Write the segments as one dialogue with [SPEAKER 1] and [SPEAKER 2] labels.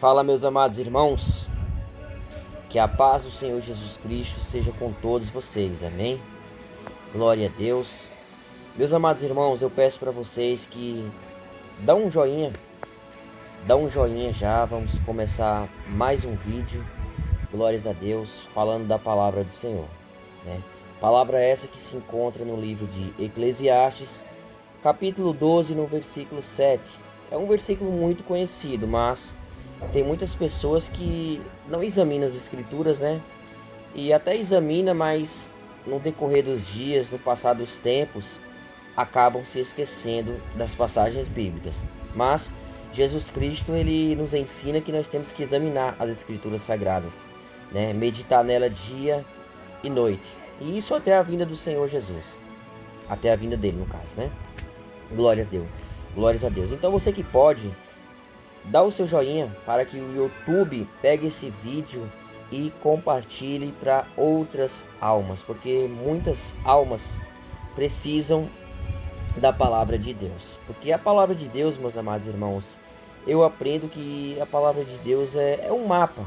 [SPEAKER 1] Fala, meus amados irmãos, que a paz do Senhor Jesus Cristo seja com todos vocês, amém? Glória a Deus. Meus amados irmãos, eu peço para vocês que dá um joinha já, vamos começar mais um vídeo, glórias a Deus, falando da palavra do Senhor, né? Palavra essa que se encontra no livro de Eclesiastes, capítulo 12, no versículo 7. É um versículo muito conhecido, mas tem muitas pessoas que não examinam as escrituras, né? E até examina, mas no decorrer dos dias, no passar dos tempos, acabam se esquecendo das passagens bíblicas. Mas Jesus Cristo, ele nos ensina que nós temos que examinar as escrituras sagradas, né? Meditar nela dia e noite. E isso até a vinda do Senhor Jesus. Até a vinda dele, no caso, né? Glória a Deus. Glórias a Deus. Então você que pode, dá o seu joinha para que o YouTube pegue esse vídeo e compartilhe para outras almas, porque muitas almas precisam da palavra de Deus. Porque a palavra de Deus, meus amados irmãos, eu aprendo que a palavra de Deus é um mapa.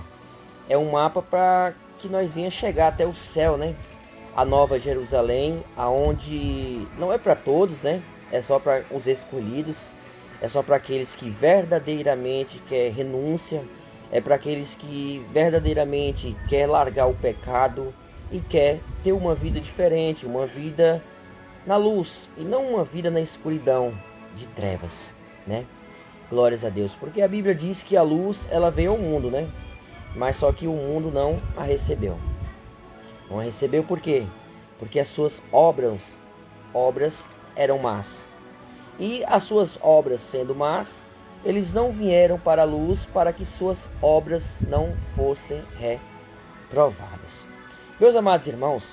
[SPEAKER 1] É um mapa para que nós venhamos chegar até o céu, né? A Nova Jerusalém, aonde não é para todos, né? É só para os escolhidos. É só para aqueles que verdadeiramente quer renúncia, é para aqueles que verdadeiramente quer largar o pecado e quer ter uma vida diferente, uma vida na luz e não uma vida na escuridão de trevas, né? Glórias a Deus, porque a Bíblia diz que a luz ela veio ao mundo, né? Mas só que o mundo não a recebeu. Não a recebeu por quê? Porque as suas obras eram más. E as suas obras sendo más, eles não vieram para a luz para que suas obras não fossem reprovadas. Meus amados irmãos,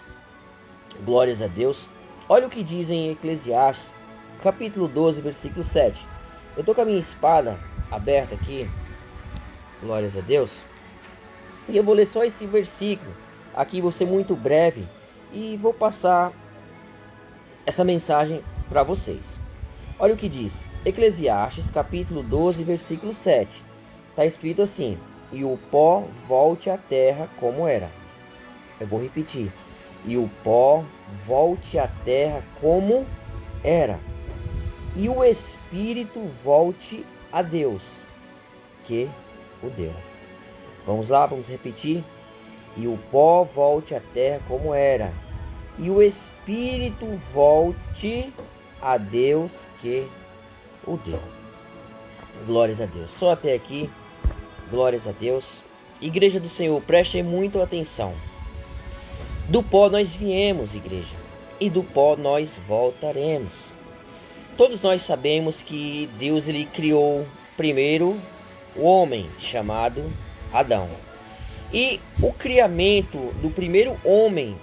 [SPEAKER 1] glórias a Deus. Olha o que diz em Eclesiastes, capítulo 12, versículo 7. Eu estou com a minha espada aberta aqui, glórias a Deus. E eu vou ler só esse versículo. Aqui vou ser muito breve e vou passar essa mensagem para vocês. Olha o que diz, Eclesiastes capítulo 12, versículo 7. Está escrito assim: e o pó volte à terra como era. Eu vou repetir. E o pó volte à terra como era. E o espírito volte a Deus, que o deu. Vamos lá, vamos repetir. E o pó volte à terra como era. E o espírito volte a Deus que o deu. Glórias a Deus. Só até aqui. Glórias a Deus. Igreja do Senhor, prestem muito atenção. Do pó nós viemos, igreja, e do pó nós voltaremos. Todos nós sabemos que Deus ele criou primeiro o homem chamado Adão. E o criamento do primeiro homem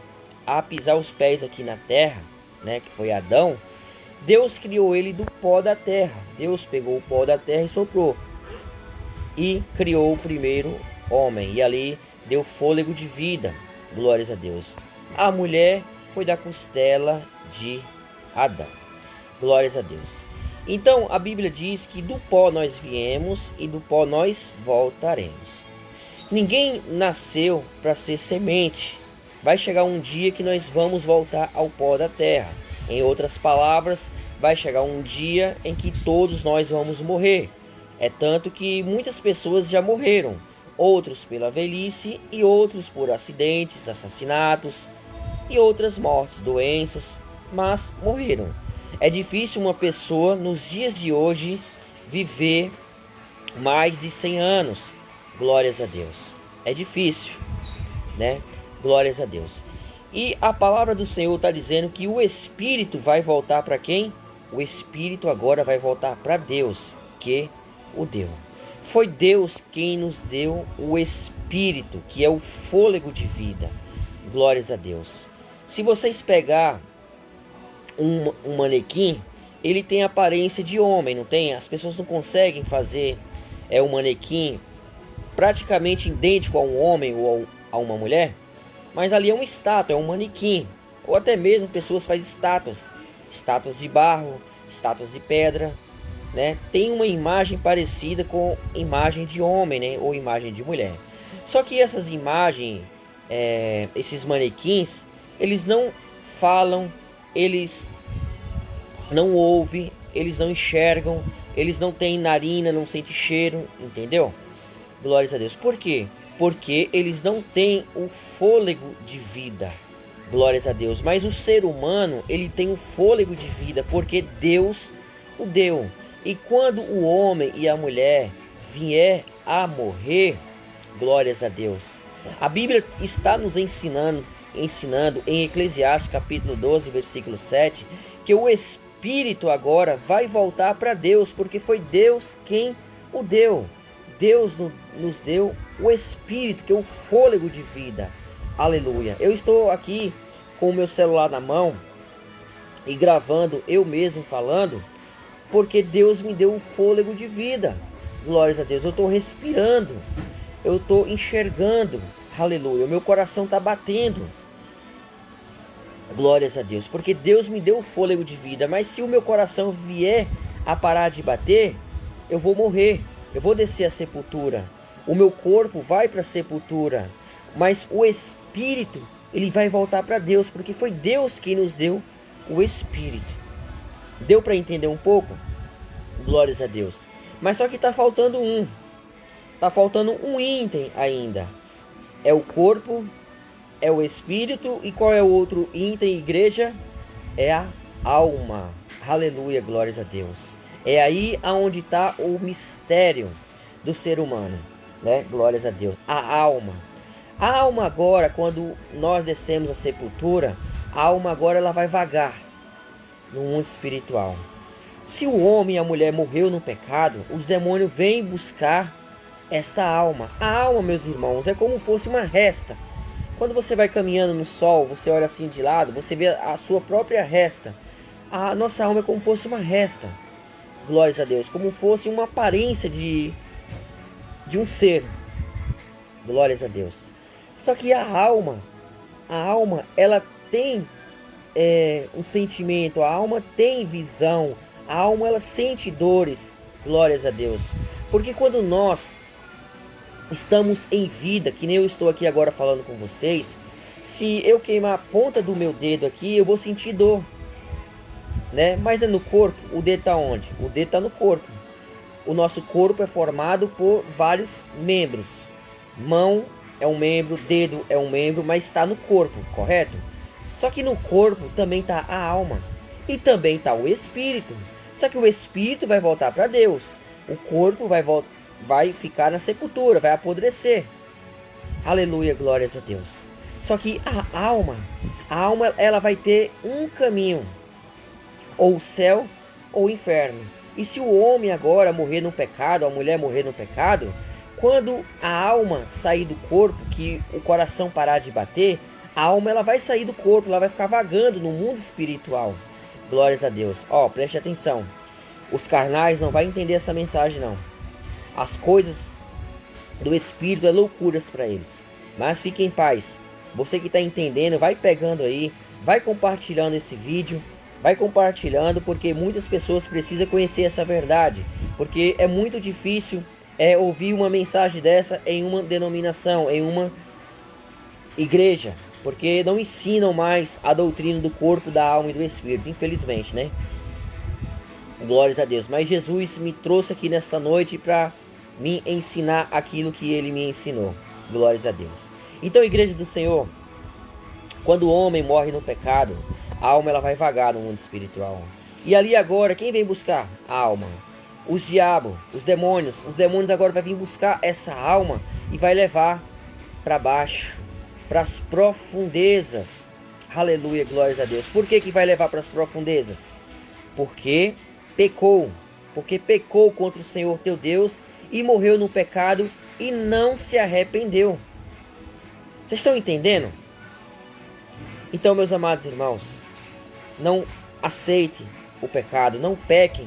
[SPEAKER 1] a pisar os pés aqui na terra, né, que foi Adão, Deus criou ele do pó da terra. Deus pegou o pó da terra e soprou. E criou o primeiro homem. E ali deu fôlego de vida. Glórias a Deus. A mulher foi da costela de Adão. Glórias a Deus. Então a Bíblia diz que do pó nós viemos e do pó nós voltaremos. Ninguém nasceu para ser semente. Vai chegar um dia que nós vamos voltar ao pó da terra. Em outras palavras, vai chegar um dia em que todos nós vamos morrer. É tanto que muitas pessoas já morreram. Outros pela velhice e outros por acidentes, assassinatos e outras mortes, doenças, mas morreram. É difícil uma pessoa nos dias de hoje viver mais de 100 anos. Glórias a Deus. É difícil, né? Glórias a Deus. E a palavra do Senhor está dizendo que o Espírito vai voltar para quem? O Espírito agora vai voltar para Deus, que o deu. Foi Deus quem nos deu o Espírito, que é o fôlego de vida. Glórias a Deus. Se vocês pegar um manequim, ele tem aparência de homem, não tem? As pessoas não conseguem fazer um manequim praticamente idêntico a um homem ou a uma mulher. Mas ali é uma estátua, é um manequim. Ou até mesmo pessoas fazem estátuas de barro, estátuas de pedra. né, tem uma imagem parecida com imagem de homem, né, ou imagem de mulher. Só que essas imagens, esses manequins, eles não falam, eles não ouvem, eles não enxergam, eles não têm narina, não sentem cheiro, entendeu? Glórias a Deus. Por quê? Porque eles não têm o fôlego de vida. Glórias a Deus. Mas o ser humano, ele tem o fôlego de vida, porque Deus o deu. E quando o homem e a mulher vier a morrer, glórias a Deus, a Bíblia está nos ensinando em Eclesiastes capítulo 12, versículo 7, que o Espírito agora vai voltar para Deus, porque foi Deus quem o deu. Deus nos deu o Espírito, que é o fôlego de vida. Aleluia. Eu estou aqui com o meu celular na mão e gravando eu mesmo falando, porque Deus me deu um fôlego de vida. Glórias a Deus. Eu estou respirando, eu estou enxergando. Aleluia. O meu coração está batendo. Glórias a Deus, porque Deus me deu o fôlego de vida. Mas se o meu coração vier a parar de bater, eu vou morrer. Eu vou descer à sepultura. O meu corpo vai para a sepultura. Mas o Espírito, ele vai voltar para Deus, porque foi Deus quem nos deu o Espírito. Deu para entender um pouco? Glórias a Deus. Mas só que está faltando um. Está faltando um item ainda. É o corpo, é o Espírito. E qual é o outro item, igreja? É a alma. Aleluia, glórias a Deus. É aí aonde está o mistério do ser humano, né? Glórias a Deus. A alma. A alma agora, quando nós descemos à sepultura, a alma agora ela vai vagar no mundo espiritual. Se o homem e a mulher morreu no pecado, os demônios vêm buscar essa alma. A alma, meus irmãos, é como fosse uma resta. Quando você vai caminhando no sol, você olha assim de lado, você vê a sua própria resta. A nossa alma é como fosse uma resta. Glórias a Deus, como fosse uma aparência de um ser. Glórias a Deus. Só que a alma, ela tem um sentimento, a alma tem visão, a alma ela sente dores. Glórias a Deus. Porque quando nós estamos em vida, que nem eu estou aqui agora falando com vocês, se eu queimar a ponta do meu dedo aqui, eu vou sentir dor, né? Mas é no corpo. O dedo está onde? O dedo está no corpo. O nosso corpo é formado por vários membros. Mão é um membro, dedo é um membro, mas está no corpo, correto? Só que no corpo também está a alma e também está o Espírito. Só que o Espírito vai voltar para Deus. O corpo vai ficar na sepultura, vai apodrecer. Aleluia, glórias a Deus. Só que a alma ela vai ter um caminho, ou o céu ou o inferno. E se o homem agora morrer no pecado, a mulher morrer no pecado, quando a alma sair do corpo, que o coração parar de bater, a alma ela vai sair do corpo, ela vai ficar vagando no mundo espiritual. Glórias a Deus. Preste atenção. Os carnais não vão entender essa mensagem não. As coisas do Espírito é loucuras para eles. Mas fique em paz. Você que está entendendo, vai pegando aí, vai compartilhando esse vídeo, vai compartilhando, porque muitas pessoas precisam conhecer essa verdade. Porque é muito difícil ouvir uma mensagem dessa em uma denominação, em uma igreja, porque não ensinam mais a doutrina do corpo, da alma e do Espírito, infelizmente, né? Glórias a Deus. Mas Jesus me trouxe aqui nesta noite para me ensinar aquilo que Ele me ensinou. Glórias a Deus. Então, igreja do Senhor, quando o homem morre no pecado, a alma ela vai vagar no mundo espiritual. E ali agora, quem vem buscar a alma? Os diabos, os demônios. Os demônios agora vão vir buscar essa alma e vai levar para baixo, para as profundezas. Aleluia, glórias a Deus. Por que vai levar para as profundezas? Porque pecou. Porque pecou contra o Senhor teu Deus e morreu no pecado e não se arrependeu. Vocês estão entendendo? Então, meus amados irmãos, não aceitem o pecado, não pequem.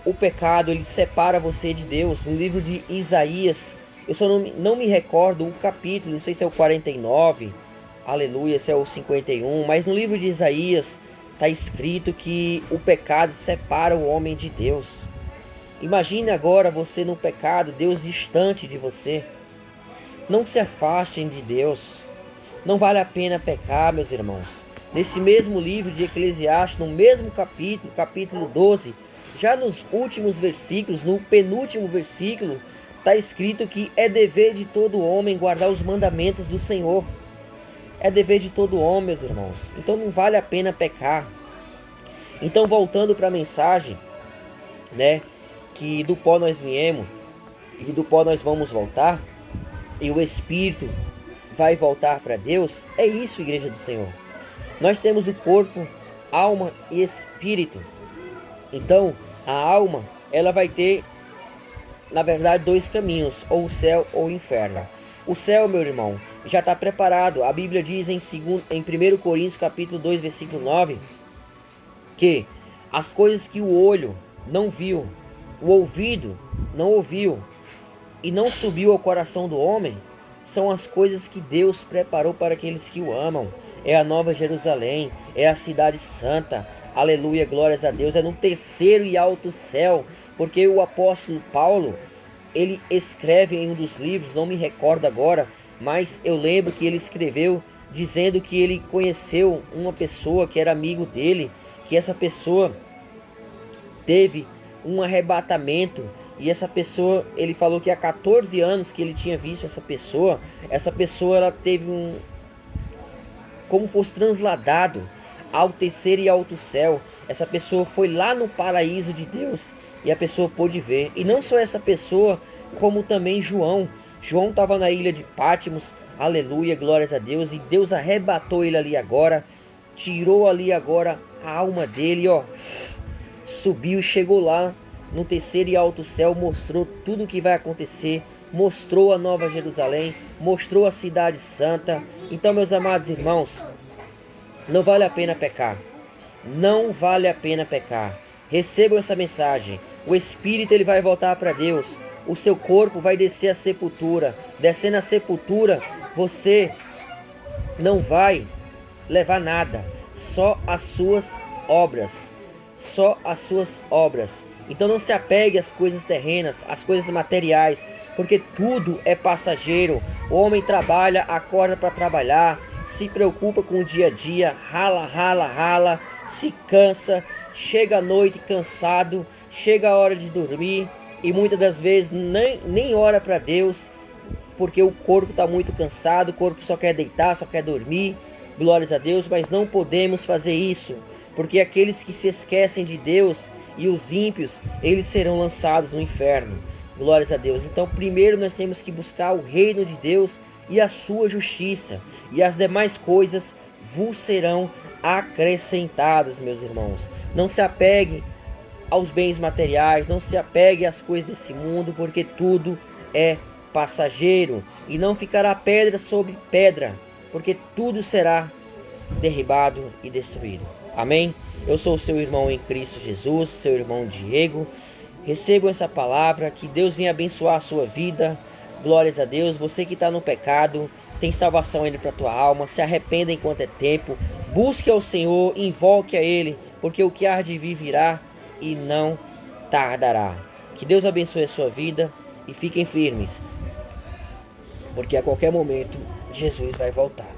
[SPEAKER 1] O pecado, ele separa você de Deus. No livro de Isaías, eu só não me recordo o capítulo, não sei se é o 49, aleluia, se é o 51, mas no livro de Isaías está escrito que o pecado separa o homem de Deus. Imagine agora você no pecado, Deus distante de você. Não se afastem de Deus. Não vale a pena pecar, meus irmãos. Nesse mesmo livro de Eclesiastes, no mesmo capítulo, capítulo 12, já nos últimos versículos, no penúltimo versículo, está escrito que é dever de todo homem guardar os mandamentos do Senhor. É dever de todo homem, meus irmãos. Então não vale a pena pecar. Então, voltando para a mensagem, né, que do pó nós viemos e do pó nós vamos voltar, e o Espírito vai voltar para Deus, é isso, igreja do Senhor. Nós temos o corpo, alma e espírito. Então, a alma, ela vai ter, na verdade, dois caminhos, ou o céu ou o inferno. O céu, meu irmão, já está preparado. A Bíblia diz em 1 Coríntios capítulo 2, versículo 9, que as coisas que o olho não viu, o ouvido não ouviu e não subiu ao coração do homem, são as coisas que Deus preparou para aqueles que o amam. É a Nova Jerusalém, é a cidade santa, aleluia, glórias a Deus, é no terceiro e alto céu, porque o apóstolo Paulo, ele escreve em um dos livros, não me recordo agora, mas eu lembro que ele escreveu dizendo que ele conheceu uma pessoa que era amigo dele, que essa pessoa teve um arrebatamento, e essa pessoa, ele falou que há 14 anos que ele tinha visto essa pessoa ela teve como fosse transladado ao terceiro e alto céu. Essa pessoa foi lá no paraíso de Deus e a pessoa pôde ver. E não só essa pessoa, como também João estava na ilha de Pátimos, aleluia, glórias a Deus, e Deus arrebatou ele ali agora, tirou ali agora a alma dele, ó, subiu e chegou lá no terceiro e alto céu, mostrou tudo o que vai acontecer, mostrou a Nova Jerusalém, mostrou a cidade santa. Então, meus amados irmãos, não vale a pena pecar. Não vale a pena pecar. Recebam essa mensagem. O Espírito, ele vai voltar para Deus. O seu corpo vai descer à sepultura. Descendo à sepultura, você não vai levar nada. Só as suas obras. Só as suas obras. Então não se apegue às coisas terrenas, às coisas materiais, porque tudo é passageiro. O homem trabalha, acorda para trabalhar, se preocupa com o dia a dia, rala, se cansa, chega à noite cansado, chega a hora de dormir e muitas das vezes nem ora para Deus, porque o corpo está muito cansado, o corpo só quer deitar, só quer dormir, glórias a Deus, mas não podemos fazer isso, porque aqueles que se esquecem de Deus e os ímpios, eles serão lançados no inferno. Glórias a Deus. Então primeiro nós temos que buscar o reino de Deus e a sua justiça, e as demais coisas vos serão acrescentadas, meus irmãos. Não se apegue aos bens materiais, não se apegue às coisas desse mundo, porque tudo é passageiro, e não ficará pedra sobre pedra, porque tudo será derribado e destruído. Amém? Eu sou o seu irmão em Cristo Jesus, seu irmão Diego. Recebam essa palavra, que Deus venha abençoar a sua vida. Glórias a Deus. Você que está no pecado, tem salvação ainda para a tua alma. Se arrependa enquanto é tempo. Busque ao Senhor, invoque a Ele, porque o que há de vir virá e não tardará. Que Deus abençoe a sua vida e fiquem firmes, porque a qualquer momento Jesus vai voltar.